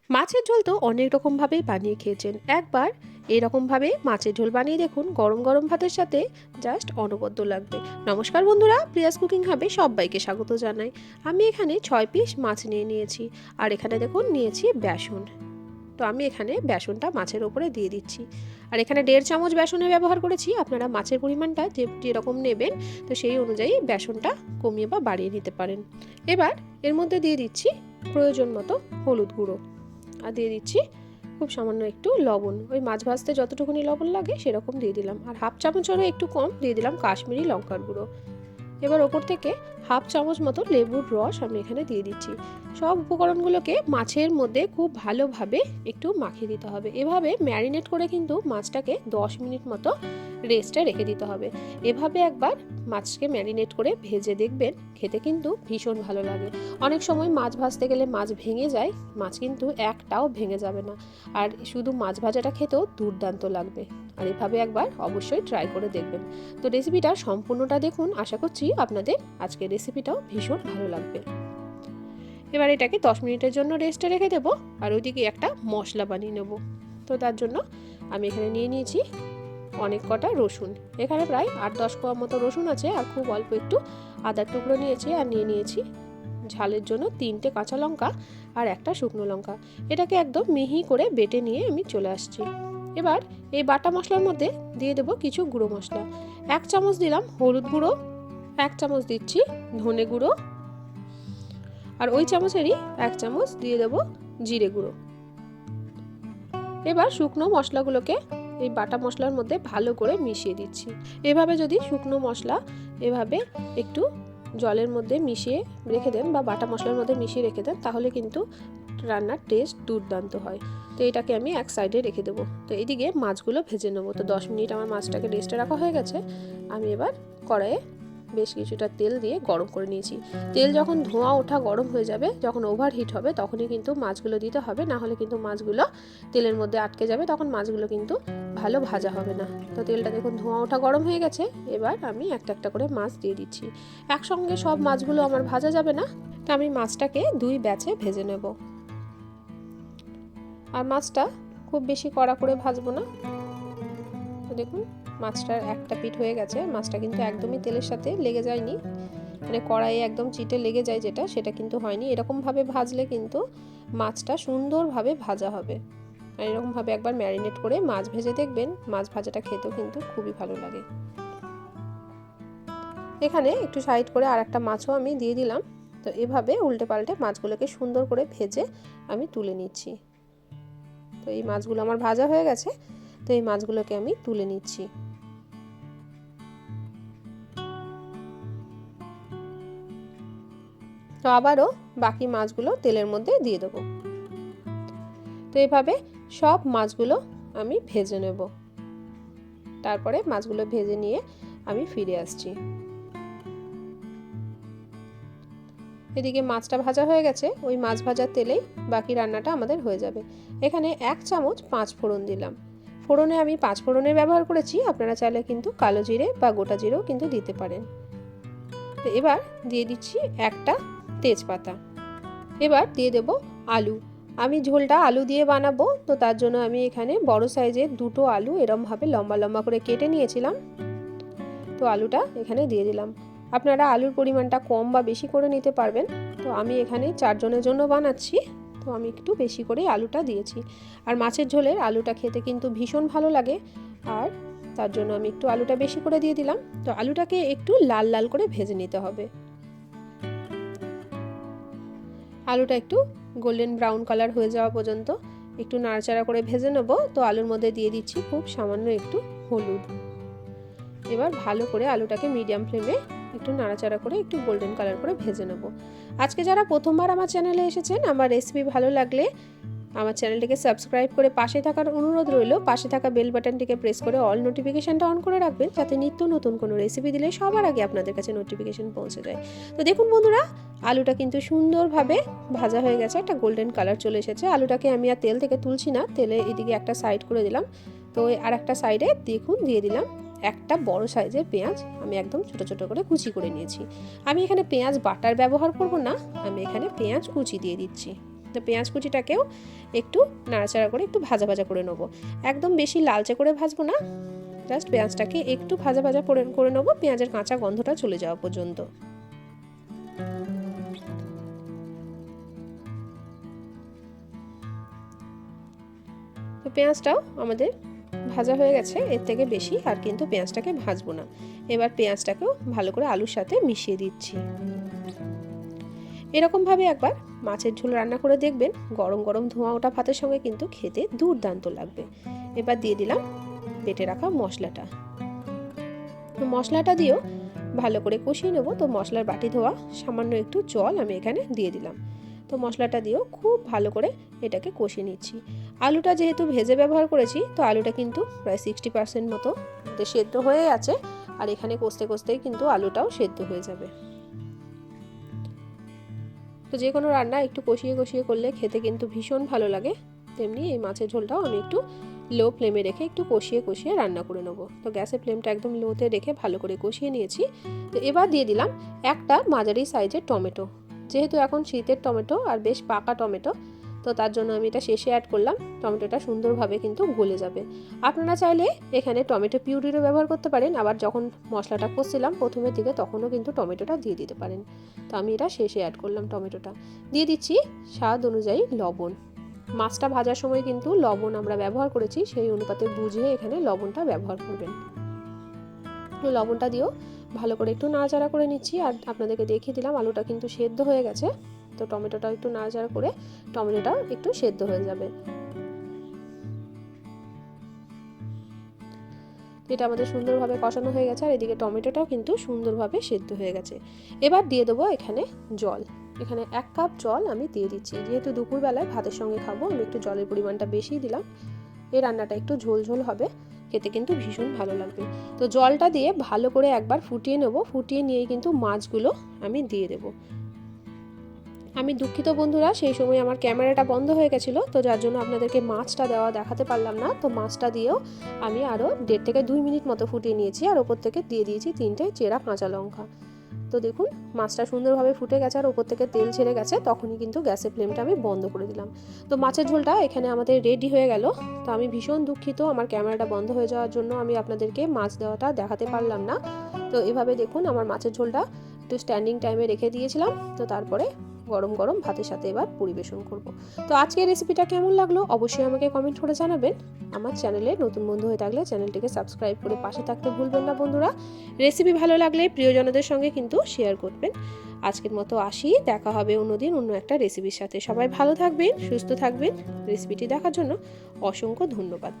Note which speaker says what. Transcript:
Speaker 1: মাছের ঝোল তো অনেক রকমভাবেই বানিয়ে খেয়েছেন। একবার এরকমভাবে মাছের ঝোল বানিয়ে দেখুন, গরম গরম ভাতের সাথে জাস্ট অনবদ্য লাগবে। নমস্কার বন্ধুরা, প্রিয়াস কুকিং হাবে সবাইকে স্বাগত জানাই। আমি এখানে 6 পিস মাছ নিয়ে নিয়েছি, আর এখানে দেখুন নিয়েছি বেসন। তো আমি এখানে বেসনটা মাছের ওপরে দিয়ে দিচ্ছি, আর এখানে 1.5 চামচ বেসনের ব্যবহার করেছি। আপনারা মাছের পরিমাণটা যেরকম নেবেন তো সেই অনুযায়ী বেসনটা কমিয়ে বা বাড়িয়ে নিতে পারেন। এবার এর মধ্যে দিয়ে দিচ্ছি প্রয়োজন মতো হলুদ গুঁড়ো, আর দিয়ে দিচ্ছি খুব সামান্য একটু লবণ। ওই মাছ ভাজতে যতটুকুনি লবণ লাগে সেরকম দিয়ে দিলাম, আর হাফ চামচেরও একটু কম দিয়ে দিলাম কাশ্মীরি লঙ্কার গুঁড়ো। এবার ওপর থেকে হাফ চামচ মতো লেবুর রস আমি এখানে দিয়ে দিচ্ছি। সব উপকরণগুলোকে মাছের মধ্যে খুব ভালোভাবে একটু মাখিয়ে দিতে হবে। এভাবে ম্যারিনেট করে কিন্তু মাছটাকে 10 মিনিট মতো রেস্টে রেখে দিতে হবে। এভাবে একবার মাছকে ম্যারিনেট করে ভেজে দেখবেন, খেতে কিন্তু ভীষণ ভালো লাগে। অনেক সময় মাছ ভাজতে গেলে মাছ ভেঙে যায়, মাছ কিন্তু একটাও ভেঙে যাবে না, আর শুধু মাছ ভাজাটা খেতেও দুর্দান্ত লাগবে। আর এভাবে একবার অবশ্যই ট্রাই করে দেখবেন। তো রেসিপিটা সম্পূর্ণটা দেখুন, আশা করছি আপনাদের আজকের রেসিপিটাও ভীষণ ভালো লাগবে। এবার এটাকে 10 মিনিটের জন্য রেস্টে রেখে দেবো, আর ওইদিকে একটা মশলা বানিয়ে নেব। তো তার জন্য আমি এখানে নিয়ে নিয়েছি অনেক কটা রসুন। এখানে প্রায় 8-10 কোয়া মতো রসুন আছে, আর খুব অল্প একটু আদার টুকরো নিয়েছি, আর নিয়ে নিয়েছি ঝালের জন্য 3টে কাঁচা লঙ্কা আর একটা শুকনো লঙ্কা। এটাকে একদম মিহি করে বেটে নিয়ে আমি চলে আসছি। এবার এই বাটা মশলার মধ্যে দিয়ে দেবো কিছু গুঁড়ো মশলা। 1 চামচ দিলাম হলুদ গুঁড়ো, 1 চামচ দিচ্ছি ধনে গুঁড়ো, আর ওই চামচেরই 1 চামচ দিয়ে দেবো জিরে গুঁড়ো। এবার শুকনো মশলাগুলোকে এই বাটা মশলার মধ্যে ভালো করে মিশিয়ে দিচ্ছি। এভাবে যদি শুকনো মশলা এভাবে একটু জলের মধ্যে মিশিয়ে রেখে দেন বা বাটা মশলার মধ্যে মিশিয়ে রেখে দেন, তাহলে কিন্তু রান্নার টেস্ট দুর্দান্ত হয়। তো এটাকে আমি এক সাইডে রেখে দেবো। তো এইদিকে মাছগুলো ভেজে নেবো। তো 10 মিনিট আমার মাছটাকে রেস্টে রাখা হয়ে গেছে। আমি এবার কড়াইয়ে বেশ কিছুটা তেল দিয়ে গরম করে নিয়েছি। তেল যখন ধোঁয়া ওঠা গরম হয়ে যাবে, যখন ওভারহিট হবে, তখনই কিন্তু মাছগুলো দিতে হবে, না হলে কিন্তু মাছগুলো তেলের মধ্যে আটকে যাবে, তখন মাছগুলো কিন্তু ভালো ভাজা হবে না। তো তেলটা দেখুন ধোঁয়া ওঠা গরম হয়ে গেছে। এবার আমি একটা একটা করে মাছ দিয়ে দিচ্ছি। একসঙ্গে সব মাছগুলো আমার ভাজা যাবে না, তো আমি মাছটাকে 2 ব্যাচে ভেজে নেব। আর মাছটা খুব বেশি কড়া করে ভাজবো না। তো দেখুন মাছটার একটা পিঠ হয়ে গেছে। মাছটা কিন্তু একদমই তেলের সাথে লেগে যায়নি, মানে কড়াইয়ে একদম চিটে লেগে যায় যেটা, সেটা কিন্তু হয়নি। এরকমভাবে ভাজলে কিন্তু মাছটা সুন্দরভাবে ভাজা হবে। আর এরকমভাবে একবার ম্যারিনেট করে মাছ ভেজে দেখবেন, মাছ ভাজাটা খেতেও কিন্তু খুবই ভালো লাগে। এখানে একটু সাইড করে আর একটা মাছও আমি দিয়ে দিলাম। তো এভাবে উল্টে পাল্টে মাছগুলোকে সুন্দর করে ভেজে আমি তুলে নিচ্ছি। তো এই মাছগুলো আমার ভাজা হয়ে গেছে। তো এই মাছগুলোকে আমি তুলে নিচ্ছি। তো আবারও বাকি মাছগুলো তেলের মধ্যে দিয়ে দেবো। তো এভাবে সব মাছগুলো আমি ভেজে নেব। তারপরে মাছগুলো ভেজে নিয়ে আমি ফিরে আসছি। এদিকে মাছটা ভাজা হয়ে গেছে। ওই মাছ ভাজার তেলেই বাকি রান্নাটা আমাদের হয়ে যাবে। এখানে 1 চামচ 5 ফোড়ন দিলাম। ফোড়নে আমি 5 ফোড়নের ব্যবহার করেছি, আপনারা চাইলে কিন্তু কালো জিরে বা গোটা জিরেও কিন্তু দিতে পারেন। তো এবার দিয়ে দিচ্ছি একটা তেজপাতা। এবার দিয়ে দেব আলু। আমি ঝোলটা আলু দিয়ে বানাবো, তো তার জন্য আমি এখানে বড় সাইজের 2টো আলু এরমভাবে লম্বা লম্বা করে কেটে নিয়েছিলাম। তো আলুটা এখানে দিয়ে দিলাম। আপনারা আলুর পরিমাণটা কম বা বেশি করে নিতে পারবেন। তো আমি এখানে 4 জনের জন্য বানাচ্ছি, তো আমি একটু বেশি করে আলুটা দিয়েছি। আর মাছের ঝোলের আলুটা খেতে কিন্তু ভীষণ ভালো লাগে, আর তার জন্য আমি একটু আলুটা বেশি করে দিয়ে দিলাম। তো আলুটাকে একটু লাল লাল করে ভেজে নিতে হবে। আলুটা একটু গোল্ডেন ব্রাউন কালার হয়ে যাওয়া পর্যন্ত একটু নাড়াচাড়া করে ভেজে নেব। তো আলুর মধ্যে দিয়ে দিচ্ছি খুব সামান্য একটু হলুদ। এবার ভালো করে আলুটাকে মিডিয়াম ফ্লেমে একটু নাড়াচাড়া করে একটু গোল্ডেন কালার করে ভেজে নেব। আজকে যারা প্রথমবার আমার চ্যানেলে এসেছেন, আমার রেসিপি ভালো লাগলে আমার চ্যানেলটিকে সাবস্ক্রাইব করে পাশে থাকার অনুরোধ রইল। পাশে থাকা বেল বাটনটিকে প্রেস করে অল নোটিফিকেশনটা অন করে রাখবেন, যাতে নিত্য নতুন কোনো রেসিপি দিলে সবার আগে আপনাদের কাছে নোটিফিকেশন পৌঁছে যায়। তো দেখুন বন্ধুরা, আলুটা কিন্তু সুন্দরভাবে ভাজা হয়ে গেছে, একটা গোল্ডেন কালার চলে এসেছে। আলুটাকে আমি আর তেল থেকে তুলছি না, তেলে এদিকে একটা সাইড করে দিলাম। তো আর একটা সাইডে দেখুন দিয়ে দিলাম একটা বড় সাইজের পেঁয়াজ। আমি একদম ছোট ছোট করে কুচি করে নিয়েছি। আমি এখানে পেঁয়াজ বাটার ব্যবহার করব না, আমি এখানে পেঁয়াজ কুচি দিয়ে দিচ্ছি। তো পেঁয়াজ কুচিটাকেও একটু নাড়াচাড়া করে একটু ভাজা ভাজা করে নেবো। একদম বেশি লালচে করে ভাজবো না, জাস্ট পেঁয়াজটাকে একটু ভাজা ভাজা করে নেবো, পেঁয়াজের কাঁচা গন্ধটা চলে যাওয়া পর্যন্ত। তো পেঁয়াজটাও আমাদের ভাজা হয়ে গেছে, এর থেকে বেশি আর কিন্তু পেঁয়াজটাকে ভাজবো না। এবার পেঁয়াজটাকেও ভালো করে আলুর সাথে মিশিয়ে দিচ্ছি। এরকমভাবে একবার মাছের ঝোল রান্না করে দেখবেন, গরম গরম ধোঁয়া ওঠা ভাতের সঙ্গে কিন্তু খেতে দুর্দান্ত লাগবে। এবার দিয়ে দিলাম বেটে রাখা মশলাটা। মশলাটা দিয়েও ভালো করে কষিয়ে নেব। তো মশলার বাটি ধোয়া সামান্য একটু জল আমি এখানে দিয়ে দিলাম। তো মশলাটা দিয়েও খুব ভালো করে এটাকে কষিয়ে নিচ্ছি। আলুটা যেহেতু ভেজে ব্যবহার করেছি, তো আলুটা কিন্তু প্রায় 60% মতো সেদ্ধ হয়ে আছে, আর এখানে কষতে কষতেই কিন্তু আলুটাও সেদ্ধ হয়ে যাবে। তো যে কোনো রান্না একটু কষিয়ে কষিয়ে করলে খেতে কিন্তু ভীষণ ভালো লাগে। তেমনি এই মাছের ঝোলটাও আমি একটু লো ফ্লেমে রেখে একটু কষিয়ে কষিয়ে রান্না করে নেবো। তো গ্যাসের ফ্লেমটা একদম লোতে রেখে ভালো করে কষিয়ে নিয়েছি। তো এবার দিয়ে দিলাম একটা মাঝারি সাইজের টমেটো। যেহেতু এখন শীতের টমেটো আর বেশ পাকা টমেটো, তো তার জন্য আমি এটা শেষে অ্যাড করলাম। টমেটোটা সুন্দরভাবে কিন্তু গলে যাবে। আপনারা চাইলে এখানে টমেটো পিউরিরও ব্যবহার করতে পারেন, আবার যখন মশলাটা কষছিলাম প্রথমের দিকে তখনও কিন্তু টমেটোটা দিয়ে দিতে পারেন। তো আমি এটা শেষে অ্যাড করলাম। টমেটোটা দিয়ে দিচ্ছি স্বাদ অনুযায়ী লবণ। মাছটা ভাজার সময় কিন্তু লবণ আমরা ব্যবহার করেছি, সেই অনুপাতে বুঝে এখানে লবণটা ব্যবহার করবেন। লবণটা দিয়েও ভালো করে একটু নাড়াচাড়া করে নিচ্ছি। আর আপনাদেরকে দেখিয়ে দিলাম আলুটা কিন্তু সেদ্ধ হয়ে গেছে। তো টমেটোটা একটু নাড়াচাড়া করে টমেটোটা একটু সেদ্ধ হয়ে যাবে। এটা আমাদের সুন্দরভাবে কষানো হয়ে গেছে, আর এদিকে টমেটোটাও কিন্তু সুন্দরভাবে সেদ্ধ হয়ে গেছে। এবার দিয়ে দেবো এখানে জল। এখানে 1 কাপ জল আমি দিয়ে দিচ্ছি। যেহেতু দুপুরবেলায় ভাতের সঙ্গে খাবো, আমি একটু জলের পরিমাণটা বেশি দিলাম। এই রান্নাটা একটু ঝোল ঝোল হবে, খেতে কিন্তু ভীষণ ভালো লাগবে। তো জলটা দিয়ে ভালো করে একবার ফুটিয়ে নেব। ফুটিয়ে নিয়েই কিন্তু মাছগুলো আমি দিয়ে দেবো। আমি দুঃখিত বন্ধুরা, সেই সময় আমার ক্যামেরাটা বন্ধ হয়ে গেছিলো, তো যার জন্য আপনাদেরকে মাছটা দেখাতে পারলাম না। তো মাছটা দিয়েও আমি আরও 1.5 থেকে 2 মিনিট মতো ফুটিয়ে নিয়েছি, আর ওপর থেকে দিয়ে দিয়েছি 3টে চেরা কাঁচা লঙ্কা। তো দেখুন মাছটা সুন্দরভাবে ফুটে গেছে আর ওপর থেকে তেল ছেড়ে গেছে, তখনই কিন্তু গ্যাসের ফ্লেমটা আমি বন্ধ করে দিলাম। তো মাছের ঝোলটা এখানে আমাদের রেডি হয়ে গেল। তো আমি ভীষণ দুঃখিত, আমার ক্যামেরাটা বন্ধ হয়ে যাওয়ার জন্য আমি আপনাদেরকে মাছ দেওয়াটা দেখাতে পারলাম না। তো এভাবে দেখুন আমার মাছের ঝোলটা একটু স্ট্যান্ডিং টাইমে রেখে দিয়েছিলাম। তো তারপরে গরম গরম ভাতের সাথে এবার পরিবেশন করব। তো আজকের রেসিপিটা কেমন লাগলো অবশ্যই আমাকে কমেন্ট করে জানাবেন। আমার চ্যানেলে নতুন বন্ধু হয়ে থাকলে চ্যানেলটিকে সাবস্ক্রাইব করে পাশে থাকতে ভুলবেন না বন্ধুরা। রেসিপি ভালো লাগলে প্রিয়জনদের সঙ্গে কিন্তু শেয়ার করবেন। আজকের মতো আসি, দেখা হবে অন্যদিন অন্য একটা রেসিপির সাথে। সবাই ভালো থাকবেন, সুস্থ থাকবেন। রেসিপিটি দেখার জন্য অসংখ্য ধন্যবাদ।